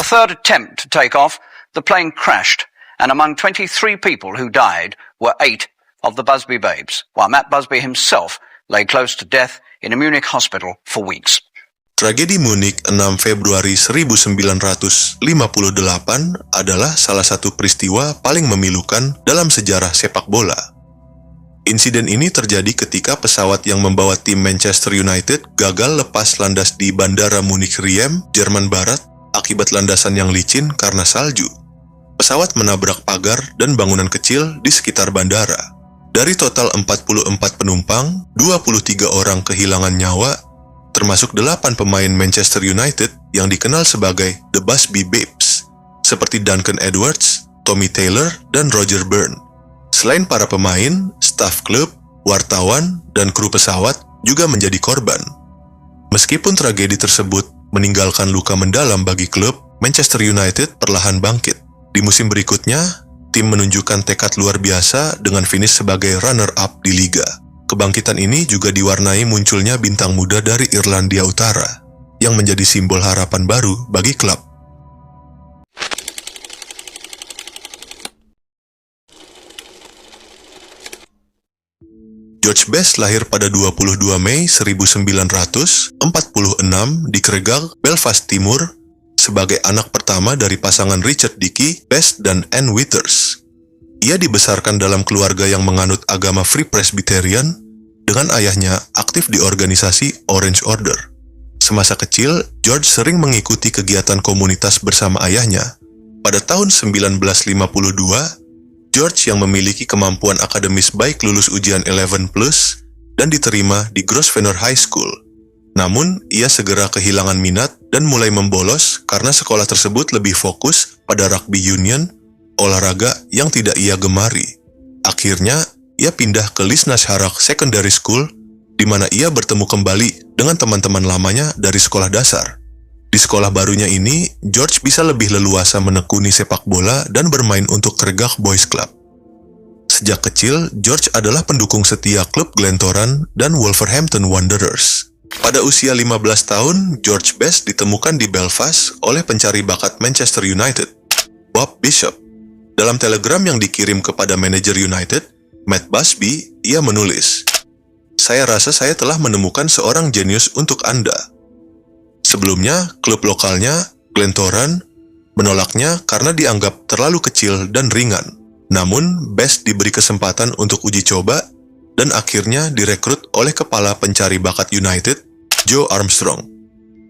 the third attempt to take off, the plane crashed, and among 23 people who died were 8 of the Busby babes, while Matt Busby himself lay close to death in a Munich hospital for weeks. Tragedi Munich 6 Februari 1958 adalah salah satu peristiwa paling memilukan dalam sejarah sepak bola. Insiden ini terjadi ketika pesawat yang membawa tim Manchester United gagal lepas landas di Bandara Munich Riem, Jerman Barat, akibat landasan yang licin karena salju. Pesawat menabrak pagar dan bangunan kecil di sekitar bandara. Dari total 44 penumpang, 23 orang kehilangan nyawa, termasuk 8 pemain Manchester United yang dikenal sebagai The Busby Babes, seperti Duncan Edwards, Tommy Taylor, dan Roger Byrne. Selain para pemain, staf klub, wartawan, dan kru pesawat juga menjadi korban. Meskipun tragedi tersebut meninggalkan luka mendalam bagi klub, Manchester United perlahan bangkit. Di musim berikutnya, tim menunjukkan tekad luar biasa dengan finish sebagai runner-up di liga. Kebangkitan ini juga diwarnai munculnya bintang muda dari Irlandia Utara, yang menjadi simbol harapan baru bagi klub. George Best lahir pada 22 Mei 1946 di Cregagh, Belfast Timur, sebagai anak pertama dari pasangan Richard Dickey Best dan Anne Withers. Ia dibesarkan dalam keluarga yang menganut agama Free Presbyterian, dengan ayahnya aktif di organisasi Orange Order. Semasa kecil, George sering mengikuti kegiatan komunitas bersama ayahnya. Pada tahun 1952, George yang memiliki kemampuan akademis baik lulus ujian 11+ dan diterima di Grosvenor High School. Namun, ia segera kehilangan minat dan mulai membolos karena sekolah tersebut lebih fokus pada rugby union, olahraga yang tidak ia gemari. Akhirnya, ia pindah ke Lisnash Harak Secondary School, di mana ia bertemu kembali dengan teman-teman lamanya dari sekolah dasar. Di sekolah barunya ini, George bisa lebih leluasa menekuni sepak bola dan bermain untuk Cregagh Boys Club. Sejak kecil, George adalah pendukung setia klub Glentoran dan Wolverhampton Wanderers. Pada usia 15 tahun, George Best ditemukan di Belfast oleh pencari bakat Manchester United, Bob Bishop. Dalam telegram yang dikirim kepada manajer United, Matt Busby, ia menulis, "Saya rasa saya telah menemukan seorang jenius untuk Anda." Sebelumnya, klub lokalnya, Glentoran, menolaknya karena dianggap terlalu kecil dan ringan. Namun, Best diberi kesempatan untuk uji coba dan akhirnya direkrut oleh kepala pencari bakat United, Joe Armstrong.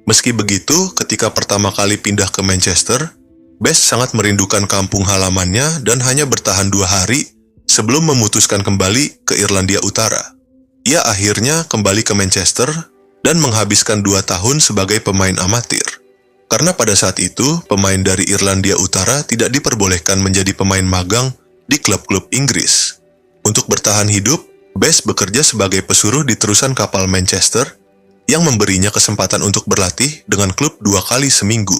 Meski begitu, ketika pertama kali pindah ke Manchester, Best sangat merindukan kampung halamannya dan hanya bertahan 2 hari sebelum memutuskan kembali ke Irlandia Utara. Ia akhirnya kembali ke Manchester dan menghabiskan 2 tahun sebagai pemain amatir. Karena pada saat itu, pemain dari Irlandia Utara tidak diperbolehkan menjadi pemain magang di klub-klub Inggris. Untuk bertahan hidup, Best bekerja sebagai pesuruh di terusan kapal Manchester yang memberinya kesempatan untuk berlatih dengan klub 2 kali seminggu.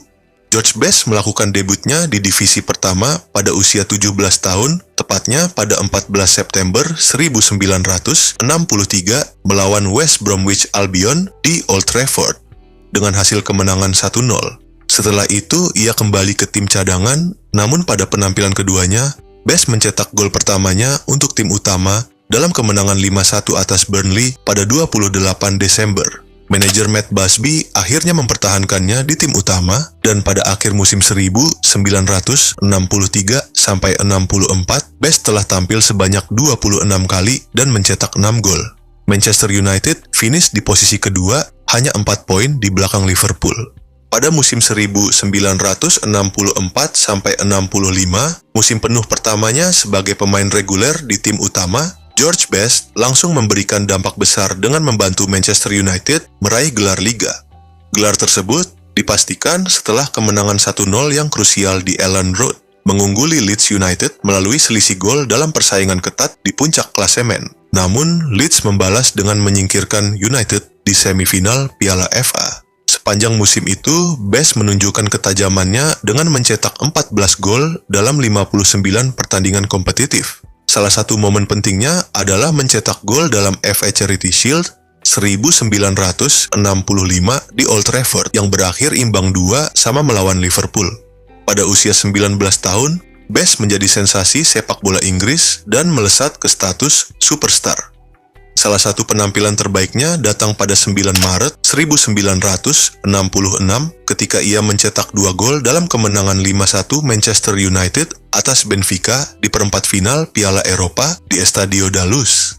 George Best melakukan debutnya di divisi pertama pada usia 17 tahun, tepatnya pada 14 September 1963 melawan West Bromwich Albion di Old Trafford dengan hasil kemenangan 1-0. Setelah itu, ia kembali ke tim cadangan, namun pada penampilan keduanya, Best mencetak gol pertamanya untuk tim utama dalam kemenangan 5-1 atas Burnley pada 28 Desember. Manajer Matt Busby akhirnya mempertahankannya di tim utama dan pada akhir musim 1963-64, Best telah tampil sebanyak 26 kali dan mencetak 6 gol. Manchester United finish di posisi kedua hanya 4 poin di belakang Liverpool. Pada musim 1964-65, musim penuh pertamanya sebagai pemain reguler di tim utama, George Best langsung memberikan dampak besar dengan membantu Manchester United meraih gelar Liga. Gelar tersebut dipastikan setelah kemenangan 1-0 yang krusial di Elland Road, mengungguli Leeds United melalui selisih gol dalam persaingan ketat di puncak klasemen. Namun, Leeds membalas dengan menyingkirkan United di semifinal Piala FA. Sepanjang musim itu, Best menunjukkan ketajamannya dengan mencetak 14 gol dalam 59 pertandingan kompetitif. Salah satu momen pentingnya adalah mencetak gol dalam FA Charity Shield 1965 di Old Trafford yang berakhir imbang 2 sama melawan Liverpool. Pada usia 19 tahun, Best menjadi sensasi sepak bola Inggris dan melesat ke status superstar. Salah satu penampilan terbaiknya datang pada 9 Maret 1966 ketika ia mencetak 2 gol dalam kemenangan 5-1 Manchester United atas Benfica di perempat final Piala Eropa di Estadio da Luz.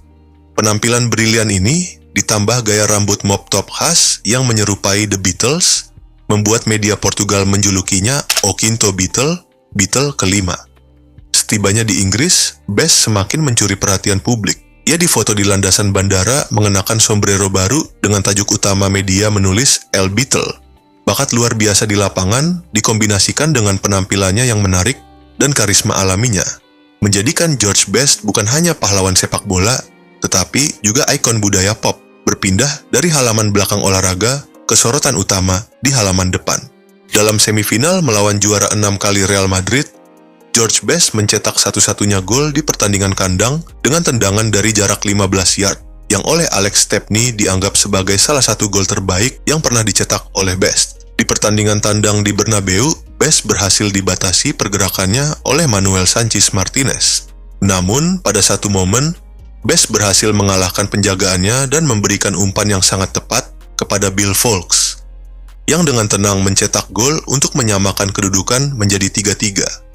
Penampilan brilian ini ditambah gaya rambut mop top khas yang menyerupai The Beatles, membuat media Portugal menjulukinya O Quinto Beatle, Beatle kelima. Setibanya di Inggris, Best semakin mencuri perhatian publik. Ia difoto di landasan bandara mengenakan sombrero baru dengan tajuk utama media menulis El Beatle. Bakat luar biasa di lapangan dikombinasikan dengan penampilannya yang menarik dan karisma alaminya, menjadikan George Best bukan hanya pahlawan sepak bola, tetapi juga ikon budaya pop, berpindah dari halaman belakang olahraga ke sorotan utama di halaman depan. Dalam semifinal melawan juara 6 kali Real Madrid, George Best mencetak satu-satunya gol di pertandingan kandang dengan tendangan dari jarak 15 yard, yang oleh Alex Stepney dianggap sebagai salah satu gol terbaik yang pernah dicetak oleh Best. Di pertandingan tandang di Bernabeu, Best berhasil dibatasi pergerakannya oleh Manuel Sanchez Martinez. Namun, pada satu momen, Best berhasil mengalahkan penjagaannya dan memberikan umpan yang sangat tepat kepada Bill Foulkes, yang dengan tenang mencetak gol untuk menyamakan kedudukan menjadi 3-3.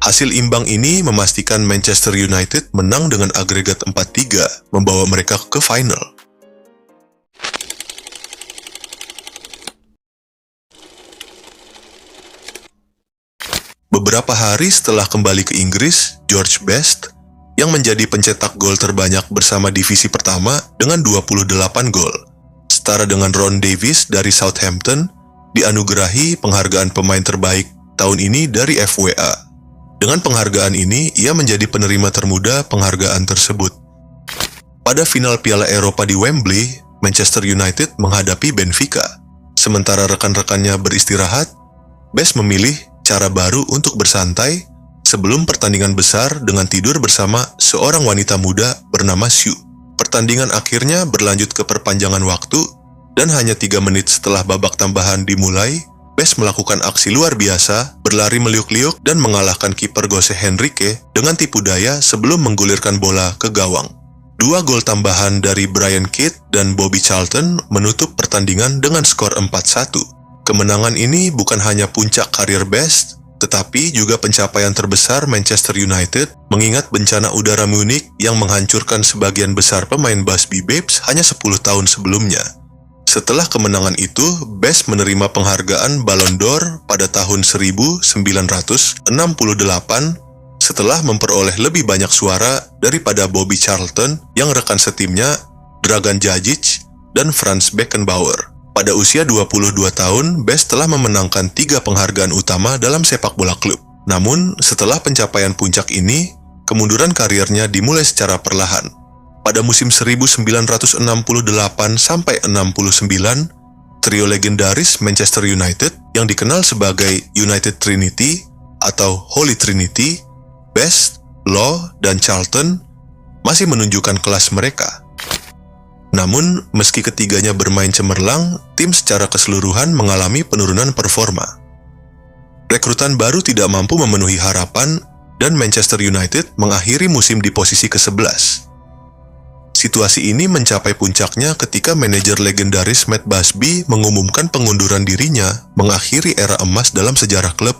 Hasil imbang ini memastikan Manchester United menang dengan agregat 4-3, membawa mereka ke final. Beberapa hari setelah kembali ke Inggris, George Best, yang menjadi pencetak gol terbanyak bersama divisi pertama dengan 28 gol, setara dengan Ron Davies dari Southampton, dianugerahi penghargaan pemain terbaik tahun ini dari FWA. Dengan penghargaan ini, ia menjadi penerima termuda penghargaan tersebut. Pada final Piala Eropa di Wembley, Manchester United menghadapi Benfica. Sementara rekan-rekannya beristirahat, Best memilih cara baru untuk bersantai sebelum pertandingan besar dengan tidur bersama seorang wanita muda bernama Sue. Pertandingan akhirnya berlanjut ke perpanjangan waktu, dan hanya 3 menit setelah babak tambahan dimulai, Best melakukan aksi luar biasa, berlari meliuk-liuk dan mengalahkan kiper Jose Henrique dengan tipu daya sebelum menggulirkan bola ke gawang. 2 gol tambahan dari Brian Kidd dan Bobby Charlton menutup pertandingan dengan skor 4-1. Kemenangan ini bukan hanya puncak karir Best, tetapi juga pencapaian terbesar Manchester United mengingat bencana udara Munich yang menghancurkan sebagian besar pemain Busby Babes hanya 10 tahun sebelumnya. Setelah kemenangan itu, Best menerima penghargaan Ballon d'Or pada tahun 1968 setelah memperoleh lebih banyak suara daripada Bobby Charlton yang rekan setimnya, Dragan Djadjic, dan Franz Beckenbauer. Pada usia 22 tahun, Best telah memenangkan 3 penghargaan utama dalam sepak bola klub. Namun, setelah pencapaian puncak ini, kemunduran karirnya dimulai secara perlahan. Pada musim 1968 sampai 69, trio legendaris Manchester United yang dikenal sebagai United Trinity atau Holy Trinity, Best, Law, dan Charlton masih menunjukkan kelas mereka. Namun, meski ketiganya bermain cemerlang, tim secara keseluruhan mengalami penurunan performa. Rekrutan baru tidak mampu memenuhi harapan dan Manchester United mengakhiri musim di posisi ke-11. Situasi ini mencapai puncaknya ketika manajer legendaris Matt Busby mengumumkan pengunduran dirinya mengakhiri era emas dalam sejarah klub.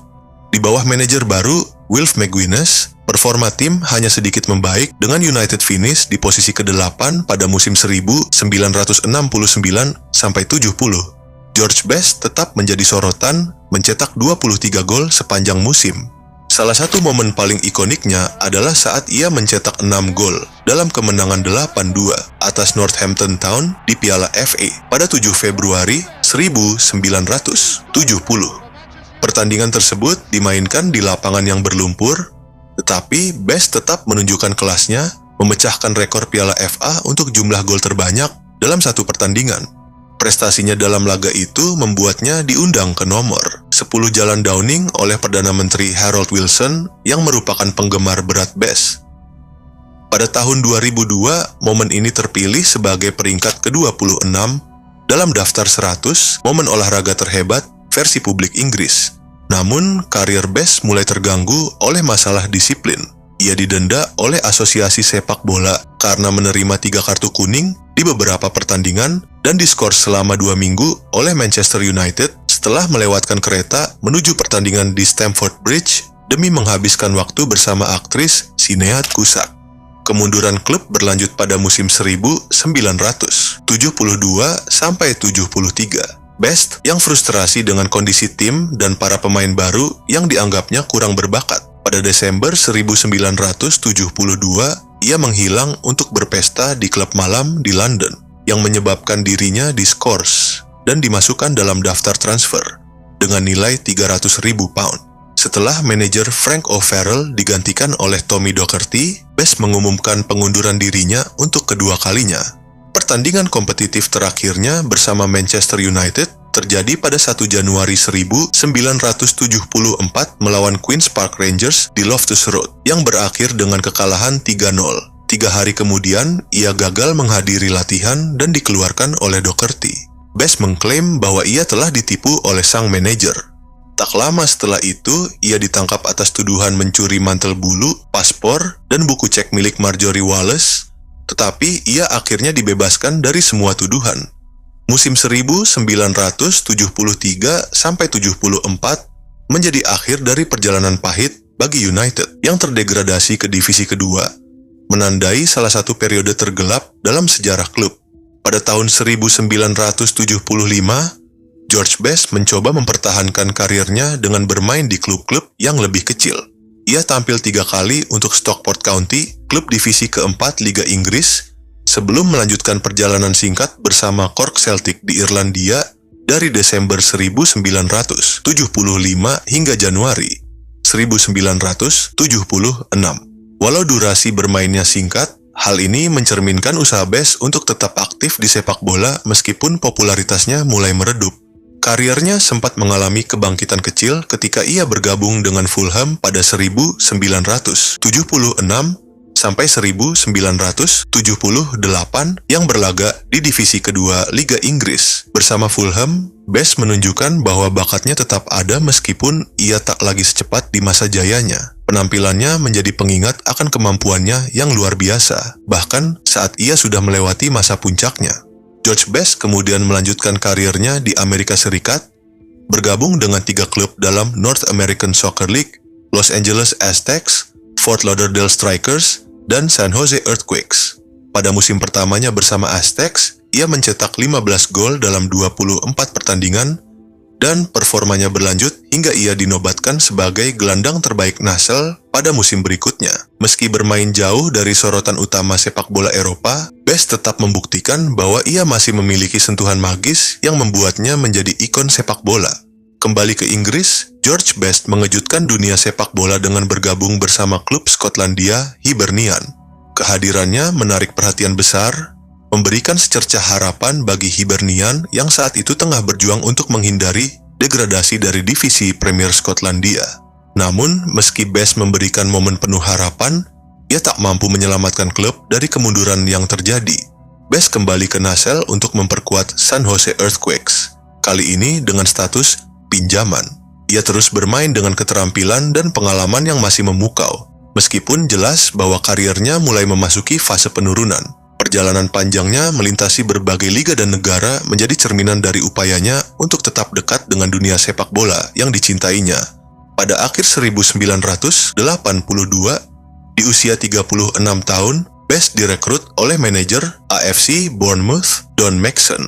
Di bawah manajer baru, Wilf McGuinness, performa tim hanya sedikit membaik dengan United finish di posisi ke-8 pada musim 1969 sampai 70. George Best tetap menjadi sorotan, mencetak 23 gol sepanjang musim. Salah satu momen paling ikoniknya adalah saat ia mencetak 6 gol dalam kemenangan 8-2 atas Northampton Town di Piala FA pada 7 Februari 1970. Pertandingan tersebut dimainkan di lapangan yang berlumpur, tetapi Best tetap menunjukkan kelasnya, memecahkan rekor Piala FA untuk jumlah gol terbanyak dalam satu pertandingan. Prestasinya dalam laga itu membuatnya diundang ke nomor 10 Jalan Downing oleh Perdana Menteri Harold Wilson yang merupakan penggemar berat Best. Pada tahun 2002, momen ini terpilih sebagai peringkat ke-26 dalam daftar 100 momen olahraga terhebat versi publik Inggris. Namun, karir Best mulai terganggu oleh masalah disiplin. Ia didenda oleh Asosiasi Sepak Bola karena menerima 3 kartu kuning di beberapa pertandingan dan diskors selama 2 minggu oleh Manchester United setelah melewatkan kereta menuju pertandingan di Stamford Bridge demi menghabiskan waktu bersama aktris Sinead Cusack. Kemunduran klub berlanjut pada musim 1972-73. Best yang frustrasi dengan kondisi tim dan para pemain baru yang dianggapnya kurang berbakat. Pada Desember 1972, ia menghilang untuk berpesta di klub malam di London, yang menyebabkan dirinya diskors dan dimasukkan dalam daftar transfer dengan nilai 300.000 pound. Setelah manajer Frank O'Farrell digantikan oleh Tommy Docherty, Best mengumumkan pengunduran dirinya untuk kedua kalinya. Pertandingan kompetitif terakhirnya bersama Manchester United terjadi pada 1 Januari 1974 melawan Queen's Park Rangers di Loftus Road, yang berakhir dengan kekalahan 3-0. 3 hari kemudian, ia gagal menghadiri latihan dan dikeluarkan oleh Docherty. Best mengklaim bahwa ia telah ditipu oleh sang manajer. Tak lama setelah itu, ia ditangkap atas tuduhan mencuri mantel bulu, paspor, dan buku cek milik Marjorie Wallace, tetapi ia akhirnya dibebaskan dari semua tuduhan. Musim 1973-74 menjadi akhir dari perjalanan pahit bagi United yang terdegradasi ke divisi kedua, menandai salah satu periode tergelap dalam sejarah klub. Pada tahun 1975, George Best mencoba mempertahankan karirnya dengan bermain di klub-klub yang lebih kecil. Ia tampil 3 kali untuk Stockport County, klub divisi keempat Liga Inggris, sebelum melanjutkan perjalanan singkat bersama Cork Celtic di Irlandia dari Desember 1975 hingga Januari 1976. Walau durasi bermainnya singkat, hal ini mencerminkan usaha Best untuk tetap aktif di sepak bola meskipun popularitasnya mulai meredup. Karirnya sempat mengalami kebangkitan kecil ketika ia bergabung dengan Fulham pada 1976 sampai 1978 yang berlaga di divisi kedua Liga Inggris. Bersama Fulham, Best menunjukkan bahwa bakatnya tetap ada meskipun ia tak lagi secepat di masa jayanya. Penampilannya menjadi pengingat akan kemampuannya yang luar biasa, bahkan saat ia sudah melewati masa puncaknya. George Best kemudian melanjutkan karirnya di Amerika Serikat, bergabung dengan 3 klub dalam North American Soccer League, Los Angeles Aztecs, Fort Lauderdale Strikers, dan San Jose Earthquakes. Pada musim pertamanya bersama Aztecs, ia mencetak 15 gol dalam 24 pertandingan, dan performanya berlanjut hingga ia dinobatkan sebagai gelandang terbaik Nasel pada musim berikutnya. Meski bermain jauh dari sorotan utama sepak bola Eropa, Best tetap membuktikan bahwa ia masih memiliki sentuhan magis yang membuatnya menjadi ikon sepak bola. Kembali ke Inggris, George Best mengejutkan dunia sepak bola dengan bergabung bersama klub Skotlandia Hibernian. Kehadirannya menarik perhatian besar, memberikan secercah harapan bagi Hibernian yang saat itu tengah berjuang untuk menghindari degradasi dari divisi Premier Skotlandia. Namun, meski Best memberikan momen penuh harapan, ia tak mampu menyelamatkan klub dari kemunduran yang terjadi. Best kembali ke Nasel untuk memperkuat San Jose Earthquakes, kali ini dengan status pinjaman. Ia terus bermain dengan keterampilan dan pengalaman yang masih memukau, meskipun jelas bahwa karirnya mulai memasuki fase penurunan. Perjalanan panjangnya melintasi berbagai liga dan negara menjadi cerminan dari upayanya untuk tetap dekat dengan dunia sepak bola yang dicintainya. Pada akhir 1982, di usia 36 tahun, Best direkrut oleh manajer AFC Bournemouth, Don Maxson,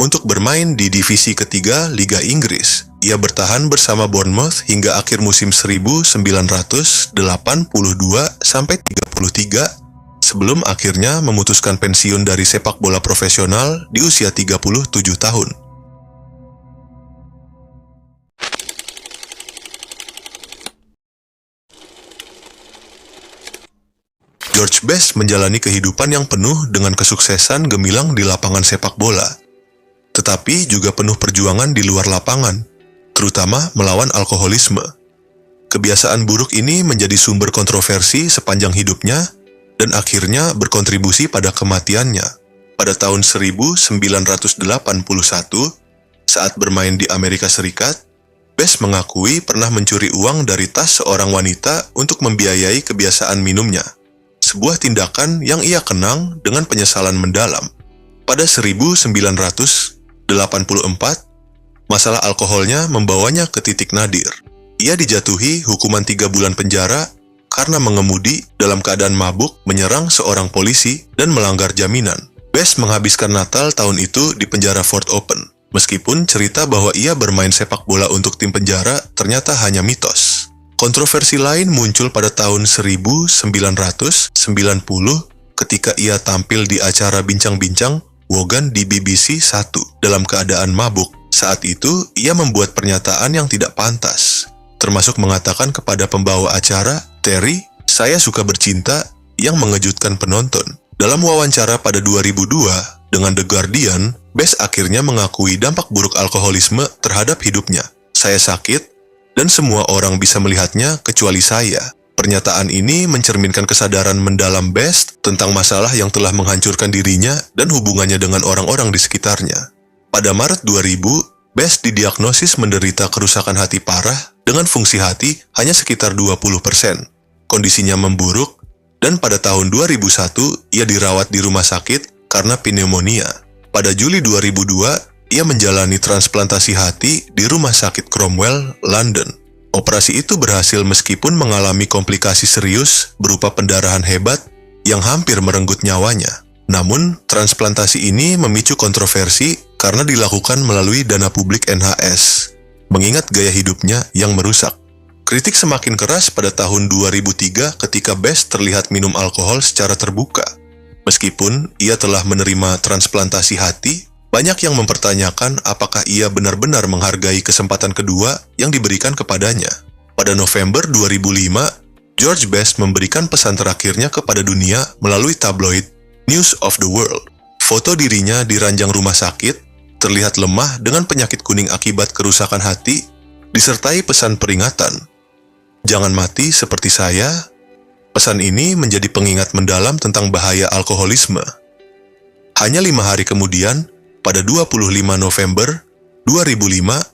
untuk bermain di divisi ketiga Liga Inggris. Ia bertahan bersama Bournemouth hingga akhir musim 1982-33, sebelum akhirnya memutuskan pensiun dari sepak bola profesional di usia 37 tahun. George Best menjalani kehidupan yang penuh dengan kesuksesan gemilang di lapangan sepak bola, tetapi juga penuh perjuangan di luar lapangan, terutama melawan alkoholisme. Kebiasaan buruk ini menjadi sumber kontroversi sepanjang hidupnya dan akhirnya berkontribusi pada kematiannya. Pada tahun 1981, saat bermain di Amerika Serikat, Best mengakui pernah mencuri uang dari tas seorang wanita untuk membiayai kebiasaan minumnya. Sebuah tindakan yang ia kenang dengan penyesalan mendalam. Pada 1984, masalah alkoholnya membawanya ke titik nadir. Ia dijatuhi hukuman 3 bulan penjara karena mengemudi dalam keadaan mabuk menyerang seorang polisi dan melanggar jaminan. Best menghabiskan Natal tahun itu di penjara Fort Open. Meskipun cerita bahwa ia bermain sepak bola untuk tim penjara ternyata hanya mitos. Kontroversi lain muncul pada tahun 1990 ketika ia tampil di acara bincang-bincang Wogan di BBC 1 dalam keadaan mabuk. Saat itu, ia membuat pernyataan yang tidak pantas, termasuk mengatakan kepada pembawa acara, "Terry, saya suka bercinta," yang mengejutkan penonton. Dalam wawancara pada 2002 dengan The Guardian, Best akhirnya mengakui dampak buruk alkoholisme terhadap hidupnya. "Saya sakit, dan semua orang bisa melihatnya kecuali saya." Pernyataan ini mencerminkan kesadaran mendalam Best tentang masalah yang telah menghancurkan dirinya dan hubungannya dengan orang-orang di sekitarnya. Pada Maret 2000, Best didiagnosis menderita kerusakan hati parah dengan fungsi hati hanya sekitar 20%. Kondisinya memburuk, dan pada tahun 2001 ia dirawat di rumah sakit karena pneumonia. Pada Juli 2002, ia menjalani transplantasi hati di Rumah Sakit Cromwell, London. Operasi itu berhasil meskipun mengalami komplikasi serius berupa pendarahan hebat yang hampir merenggut nyawanya. Namun, transplantasi ini memicu kontroversi karena dilakukan melalui dana publik NHS, mengingat gaya hidupnya yang merusak. Kritik semakin keras pada tahun 2003 ketika Best terlihat minum alkohol secara terbuka. Meskipun ia telah menerima transplantasi hati, banyak yang mempertanyakan apakah ia benar-benar menghargai kesempatan kedua yang diberikan kepadanya. Pada November 2005, George Best memberikan pesan terakhirnya kepada dunia melalui tabloid News of the World. Foto dirinya di ranjang rumah sakit, terlihat lemah dengan penyakit kuning akibat kerusakan hati, disertai pesan peringatan, "Jangan mati seperti saya." Pesan ini menjadi pengingat mendalam tentang bahaya alkoholisme. Hanya 5 hari kemudian, pada 25 November 2005,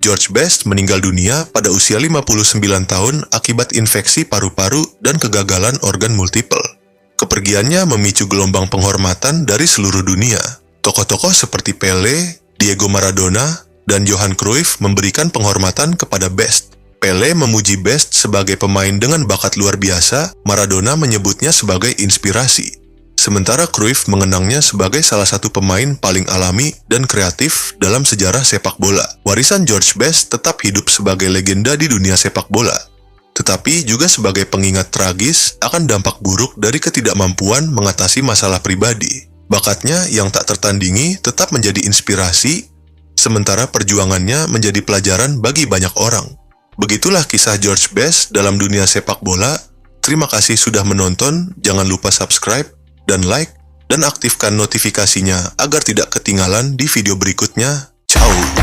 George Best meninggal dunia pada usia 59 tahun akibat infeksi paru-paru dan kegagalan organ multiple. Kepergiannya memicu gelombang penghormatan dari seluruh dunia. Tokoh-tokoh seperti Pele, Diego Maradona, dan Johan Cruyff memberikan penghormatan kepada Best. Pele memuji Best sebagai pemain dengan bakat luar biasa, Maradona menyebutnya sebagai inspirasi. Sementara Cruyff mengenangnya sebagai salah satu pemain paling alami dan kreatif dalam sejarah sepak bola. Warisan George Best tetap hidup sebagai legenda di dunia sepak bola, tetapi juga sebagai pengingat tragis akan dampak buruk dari ketidakmampuan mengatasi masalah pribadi. Bakatnya yang tak tertandingi tetap menjadi inspirasi, sementara perjuangannya menjadi pelajaran bagi banyak orang. Begitulah kisah George Best dalam dunia sepak bola. Terima kasih sudah menonton, jangan lupa subscribe dan like, dan aktifkan notifikasinya agar tidak ketinggalan di video berikutnya. Ciao!